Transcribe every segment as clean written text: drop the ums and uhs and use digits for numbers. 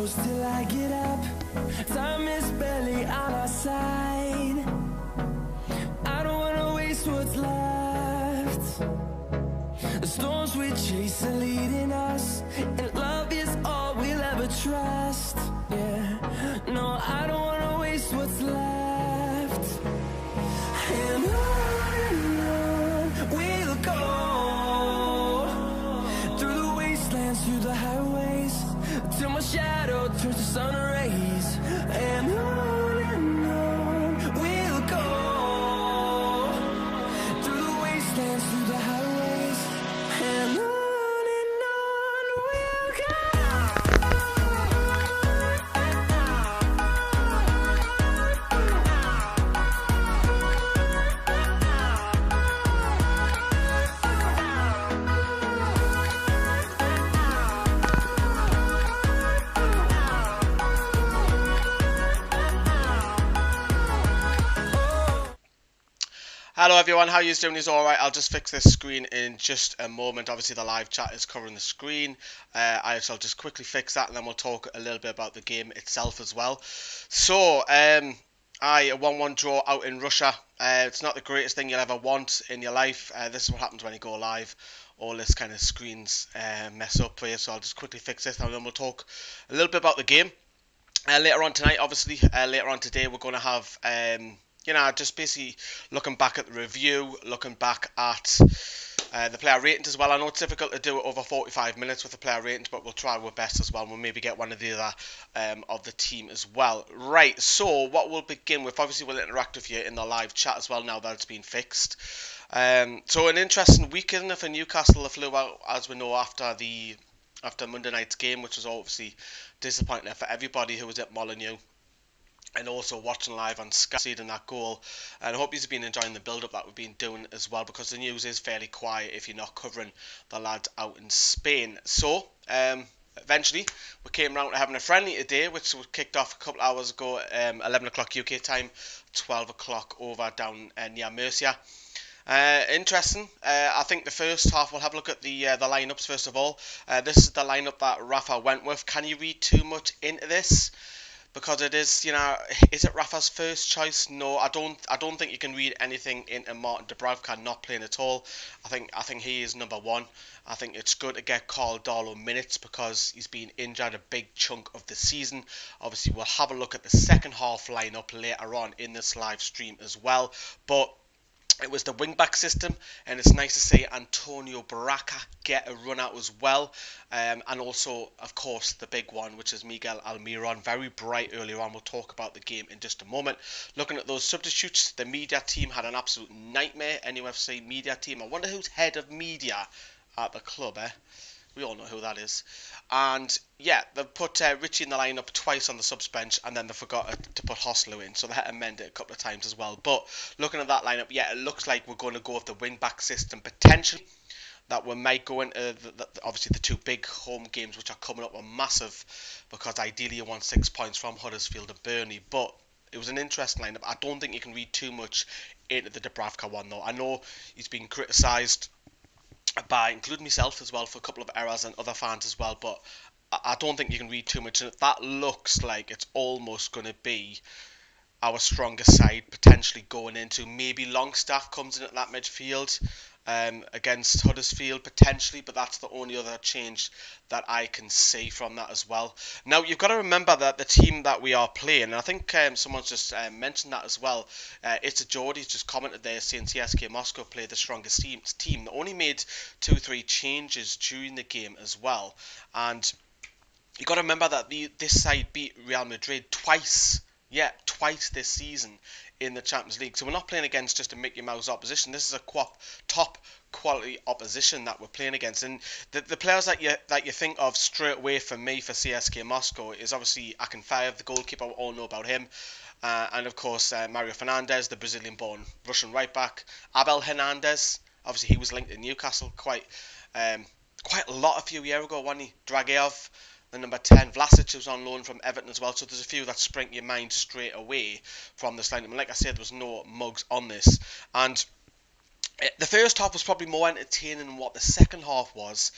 close till I get up. Time is barely on our side. I don't wanna waste what's left. The storms we chase are leading us, and love is all we'll ever trust. Yeah, no, I don't wanna waste what's left. And on we'll go, through the wastelands, through the highways, till my shadow turns to sun rays. And on we'll go, through the wastelands, through the highways, and on we'll go. Hello everyone, how you doing? Is alright. I'll just fix this screen in just a moment. Obviously the live chat is covering the screen. I shall just quickly fix that, and then we'll talk a little bit about the game itself as well. So, a 1-1 draw out in Russia. It's not the greatest thing you'll ever want in your life. This is what happens when you go live. All this kind of screens mess up for you. So I'll just quickly fix this, and then we'll talk a little bit about the game. Later on tonight, obviously, later on today, we're going to have... just basically looking back at the review, looking back at the player ratings as well. I know it's difficult to do it over 45 minutes with the player ratings, but we'll try our best as well. We'll maybe get one or the other of the team as well. Right, so what we'll begin with, obviously we'll interact with you in the live chat as well now that it's been fixed. So an interesting weekend for Newcastle. They flew out, as we know, after Monday night's game, which was obviously disappointing for everybody who was at Molineux. And also watching live on Skype, seeing that goal. And I hope you've been enjoying the build-up that we've been doing as well, because the news is fairly quiet if you're not covering the lads out in Spain. So, eventually, we came around to having a friendly today, which was kicked off a couple of hours ago, 11 o'clock UK time, 12 o'clock over down near Murcia. Interesting. I think the first half, we'll have a look at the lineups first of all. This is the lineup that Rafa went with. Can you read too much into this? Because it is, is it Rafa's first choice? No, I don't think you can read anything into Martin Dubravka not playing at all. I think he is number one. I think it's good to get Carl Darlow minutes because he's been injured a big chunk of the season. Obviously, we'll have a look at the second half lineup later on in this live stream as well. But it was the wing-back system, and it's nice to see Antonio Barraca get a run out as well. And also, of course, the big one, which is Miguel Almiron, very bright earlier on. We'll talk about the game in just a moment. Looking at those substitutes, the media team had an absolute nightmare. NUFC media team. I wonder who's head of media at the club, eh? We all know who that is. And yeah, they put Richie in the lineup twice on the subs bench, and then they forgot to put Hoslu in, so they had to amend it a couple of times as well. But looking at that lineup, yeah, it looks like we're going to go with the wing-back system potentially. That we might go into obviously the two big home games which are coming up are massive, because ideally you want 6 points from Huddersfield and Burnley. But it was an interesting lineup. I don't think you can read too much into the Dubravka one though. I know he's been criticised by, including myself as well, for a couple of errors and other fans as well, but I don't think you can read too much in it. That looks like it's almost going to be our strongest side potentially going into. Maybe Longstaff comes in at that midfield against Huddersfield potentially, but that's the only other change that I can see from that as well. Now you've got to remember that the team that we are playing, and I think someone's just mentioned that as well. It's a Geordie's just commented there saying Cska Moscow played the strongest team. They only made 2-3 changes during the game as well, and you've got to remember that this side beat Real Madrid twice. Yeah, twice this season in the Champions League. So we're not playing against just a Mickey Mouse opposition. This is a top quality opposition that we're playing against. And the players that you think of straight away for me for CSKA Moscow is obviously Akinfeev, the goalkeeper. We all know about him. And of course Mario Fernandes, the Brazilian-born Russian right back. Abel Hernandez, obviously he was linked to Newcastle quite a lot a few years ago, wasn't he? Dragev, the number 10, Vlasic, who's on loan from Everton as well. So there's a few that spring to your mind straight away from this lineup. And like I said, there was no mugs on this. And the first half was probably more entertaining than what the second half was.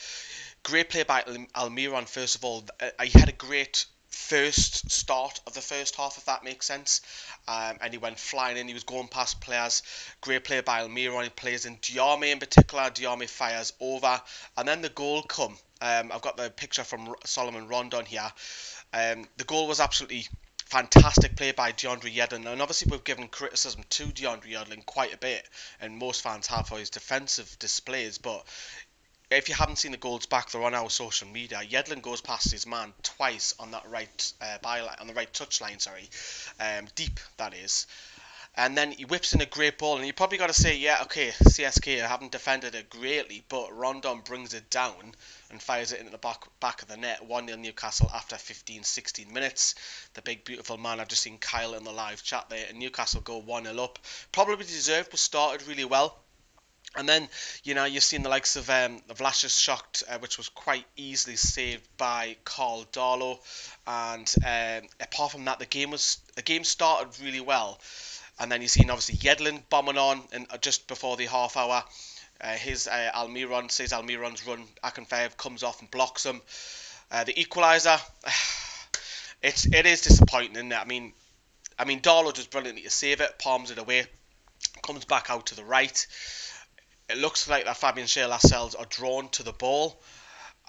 Great play by Almiron, first of all. He had a great first start of the first half, if that makes sense. And he went flying in, he was going past players. Great play by Almiron, he plays in Diame in particular. Diame fires over, and then the goal come. I've got the picture from Solomon Rondon here. The goal was absolutely fantastic play by DeAndre Yedlin, and obviously we've given criticism to DeAndre Yedlin quite a bit, and most fans have, for his defensive displays, but if you haven't seen the goals back, they're on our social media. Yedlin goes past his man twice on that right byline, on the right touchline, deep that is, and then he whips in a great ball, and you probably got to say, yeah, okay, CSK haven't defended it greatly, but Rondon brings it down and fires it into the back of the net. 1-0 Newcastle after 15-16 minutes. The big beautiful man, I've just seen Kyle in the live chat there, and Newcastle go 1-0 up. Probably deserved, but started really well. And then, you've seen the likes of Vlasic shocked, which was quite easily saved by Carl Darlow. And apart from that, the game started really well. And then you've seen obviously Yedlin bombing on, and just before the half hour, Almiron's run, Akinfeev comes off and blocks him. The equaliser, it is disappointing, isn't it? I mean, Darlow does brilliantly to save it, palms it away, comes back out to the right. It looks like that Fabian Schär-Lascelles are drawn to the ball,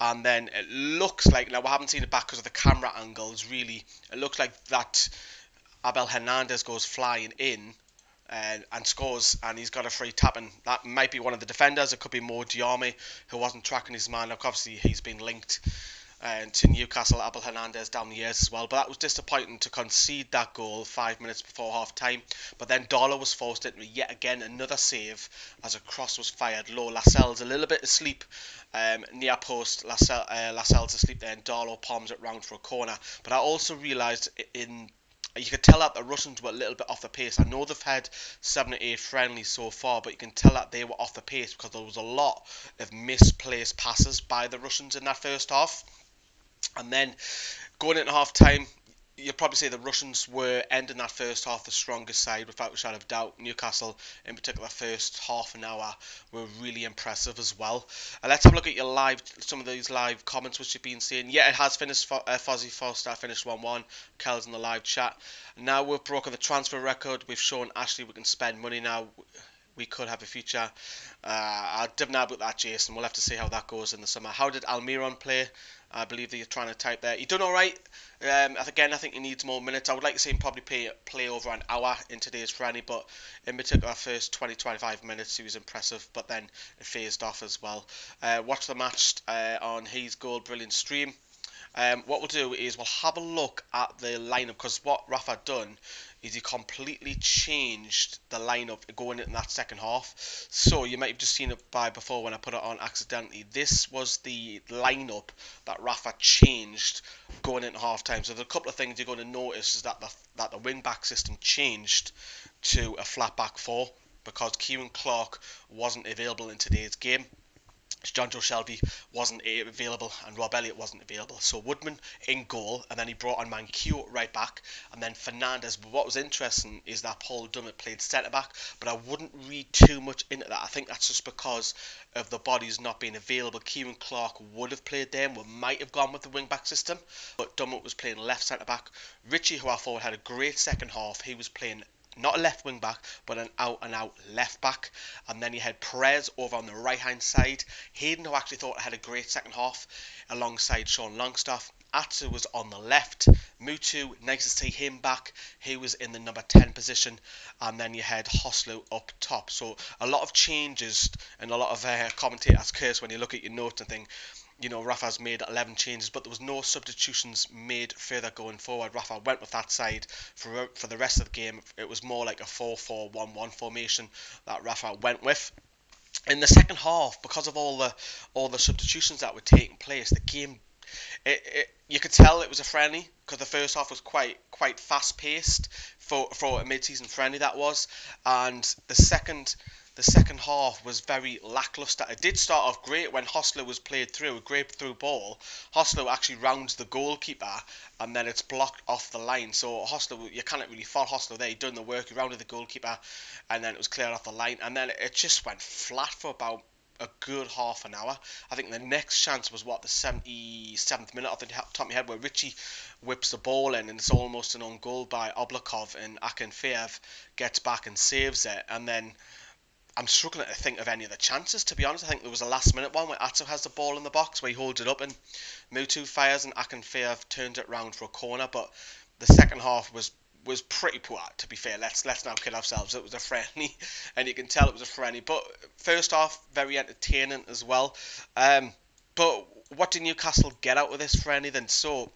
and then it looks like, now we haven't seen it back because of the camera angles, really, it looks like that Abel Hernandez goes flying in and scores, and he's got a free tap, and that might be one of the defenders. It could be Mo Diame, who wasn't tracking his man. Obviously he's been linked to Newcastle, Abel Hernandez, down the years as well, but that was disappointing to concede that goal 5 minutes before half time. But then Darlow was forced into yet again another save as a cross was fired low. Lascelles a little bit asleep near post. Lascelles asleep there, and Darlow palms it round for a corner. But I also realised you could tell that the Russians were a little bit off the pace. I know they've had 7 or 8 friendlies so far, but you can tell that they were off the pace because there was a lot of misplaced passes by the Russians in that first half. And then going into half time, you'd probably say the Russians were ending that first half the strongest side without a shadow of doubt. Newcastle, in particular, first half an hour were really impressive as well. Let's have a look at some of these live comments which you've been seeing. Yeah, it has finished. Fozzie Foster finished 1-1. Kel's in the live chat. Now we've broken the transfer record. We've shown Ashley we can spend money now. We could have a future. I'll div now about that, Jason. We'll have to see how that goes in the summer. How did Almiron play? I believe that you're trying to type there. He done all right. Again, I think he needs more minutes. I would like to see him probably play over an hour in today's friendly, but in particular, first 20-25 minutes, he was impressive, but then it phased off as well. Watch the match on His Goal Brilliant stream. What we'll do is we'll have a look at the lineup, because what Rafa done is he completely changed the lineup going into that second half. So you might have just seen it before when I put it on accidentally. This was the lineup that Rafa changed going into half time. So there's a couple of things you're going to notice is that the wing back system changed to a flat back 4 because Kieran Clark wasn't available in today's game. John Joe Shelby wasn't available and Rob Elliott wasn't available. So Woodman in goal, and then he brought on Manquillo right back, and then Fernandez. But what was interesting is that Paul Dummett played centre back, but I wouldn't read too much into that. I think that's just because of the bodies not being available. Kieran Clark would have played there, and we might have gone with the wing back system, but Dummett was playing left centre back. Richie, who I thought had a great second half, he was playing not a left wing back, but an out-and-out left back. And then you had Perez over on the right-hand side. Hayden, who actually thought had a great second half, alongside Sean Longstaff. Atsu was on the left. Mutu, nice to see him back. He was in the number 10 position. And then you had Hoslu up top. So a lot of changes, and a lot of commentators curse when you look at your notes and think, Rafa's made 11 changes, but there was no substitutions made further going forward. Rafa went with that side for the rest of the game. It was more like a 4-4-1-1 formation that Rafa went with. In the second half, because of all the substitutions that were taking place, the game, you could tell it was a friendly, because the first half was quite fast paced for a mid-season friendly that was, and the second half was very lackluster. It did start off great when Hosler was played through, a great through ball. Hosler actually rounds the goalkeeper, and then it's blocked off the line. So Hosler, you can't really fault Hosler there. He done the work, he rounded the goalkeeper, and then it was cleared off the line. And then it just went flat for about a good half an hour. I think the next chance was, what, the 77th minute off the top of my head, where Richie whips the ball in, and it's almost an own goal by Oblakov, and Akinfeev gets back and saves it. And then I'm struggling to think of any other chances, to be honest. I think there was a last minute one where Atsu has the ball in the box, where he holds it up and Mutu fires and Akinfeev turns it round for a corner. But the second half was pretty poor, to be fair. Let's not kid ourselves. It was a friendly, and you can tell it was a friendly. But first half, very entertaining as well. But what did Newcastle get out of this friendly then? So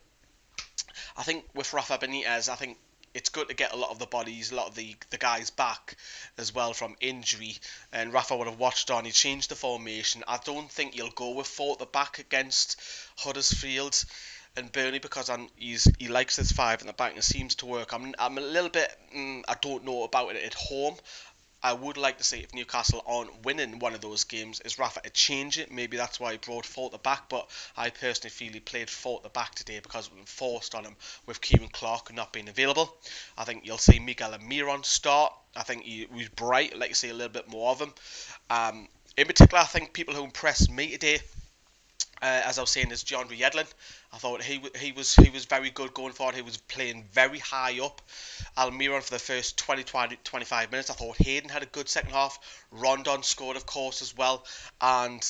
I think with Rafa Benitez, I think it's good to get a lot of the bodies, a lot of the guys back as well from injury. And Rafa would have watched on. He changed the formation. I don't think he'll go with 4 at the back against Huddersfield and Burnley, because he likes this 5 in the back and it seems to work. I'm a little bit, I don't know about it at home. I would like to see, if Newcastle aren't winning one of those games, is Rafa to change it. Maybe that's why he brought 4 at the back, but I personally feel he played 4 at the back today because we've been forced on him with Kieran Clark not being available. I think you'll see Miguel Almiron start. I think he was bright. I'd like to see a little bit more of him. In particular, I think people who impressed me today, as I was saying, is DeAndre Yedlin. I thought he was very good going forward. He was playing very high up. Almiron for the first 20-25 minutes. I thought Hayden had a good second half. Rondon scored, of course, as well. And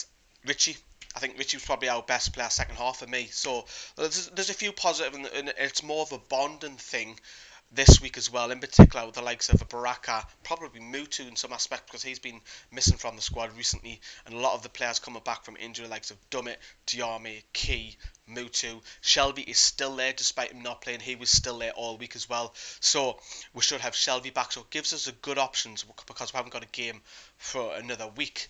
Richie. I think Richie was probably our best player second half for me. So there's a few positives, and it's more of a bonding thing this week as well, in particular with the likes of Baraka, probably Mutu in some aspect, because he's been missing from the squad recently, and a lot of the players coming back from injury, likes of Dummett, Diarmi, Key, Mutu. Shelby is still there despite him not playing. He was still there all week as well, so we should have Shelby back, so it gives us a good options, because we haven't got a game for another week.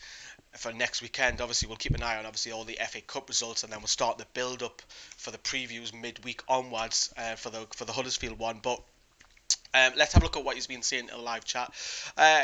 For next weekend, obviously we'll keep an eye on all the FA Cup results, and then we'll start the build up for the previews midweek onwards for the Huddersfield one. But let's have a look at what he's been saying in a live chat.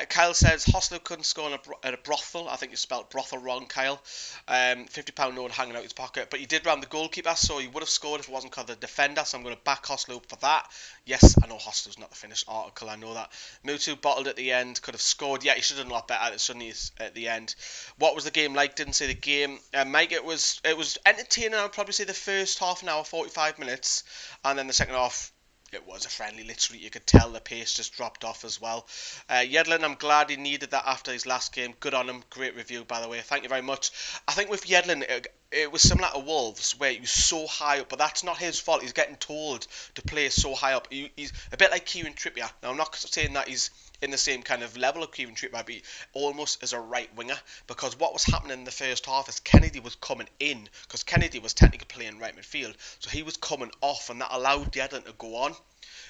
Kyle says Hosler couldn't score at a brothel. I think you spelled brothel wrong, Kyle. £50 note hanging out his pocket, but he did round the goalkeeper, so he would have scored if it wasn't called the defender. So I'm going to back Hosler up for that. Yes, I know Hosler's not the finished article. I know that. Mutu bottled at the end, could have scored. Yeah, he should have done a lot better at the end. What was the game like? Didn't see the game. Mike, it was entertaining. I'd probably say the first half an hour, 45 minutes, and then the second half, it was a friendly, literally. You could tell the pace just dropped off as well. Yedlin, I'm glad he needed that after his last game. Good on him. Great review, by the way. Thank you very much. I think with Yedlin, it was similar to Wolves, where he was so high up, but that's not his fault. He's getting told to play so high up. He's a bit like Kieran Trippier. Now, I'm not saying that he's in the same kind of level of Kieran Trippier, but almost as a right winger, because what was happening in the first half is Kennedy was coming in, because Kennedy was technically playing right midfield, so he was coming off, and that allowed Yedlin to go on,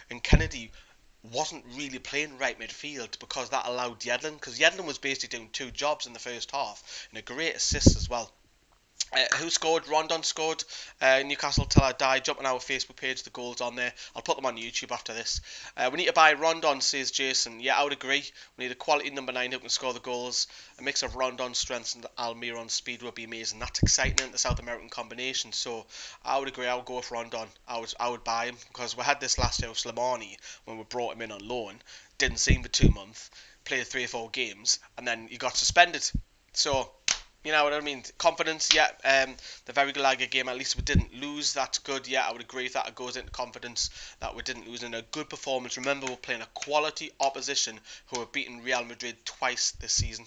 and Kennedy wasn't really playing right midfield, because that allowed Yedlin, because Yedlin was basically doing 2 jobs in the first half, and a great assist as well. Who scored? Rondon scored. Newcastle Till I Die. Jump on our Facebook page. The goals on there. I'll put them on YouTube after this. We need to buy Rondon, says Jason. Yeah, I would agree. We need a quality number 9 who can score the goals. A mix of Rondon's strengths and Almiron's speed would be amazing. That's exciting in the South American combination. So I would agree. I would go with Rondon. I would buy him, because we had this last year with Slimani when we brought him in on loan. Didn't see him for 2 months. Played 3 or 4 games, and then he got suspended. So, you know what I mean? Confidence, yeah. The very Gallagher game, at least we didn't lose. That's good. Yeah, I would agree with that. It goes into confidence that we didn't lose in a good performance. Remember, we're playing a quality opposition who have beaten Real Madrid twice this season.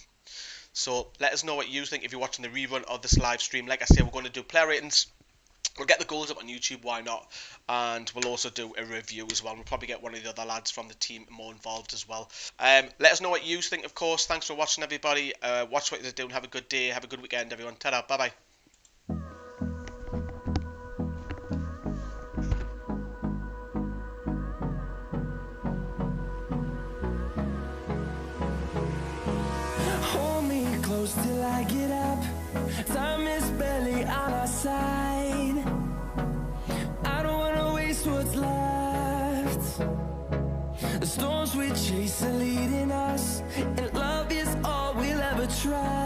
So let us know what you think if you're watching the rerun of this live stream. Like I said, we're going to do player ratings. We'll get the goals up on YouTube, why not? And we'll also do a review as well. We'll probably get one of the other lads from the team more involved as well. Let us know what you think, of course. Thanks for watching, everybody. Watch what you're doing. Have a good day. Have a good weekend, everyone. Ta-da. Bye-bye. Hold me close till I get up. Time is barely on our side. I don't wanna waste what's left. The storms we chase are leading us, and love is all we'll ever try.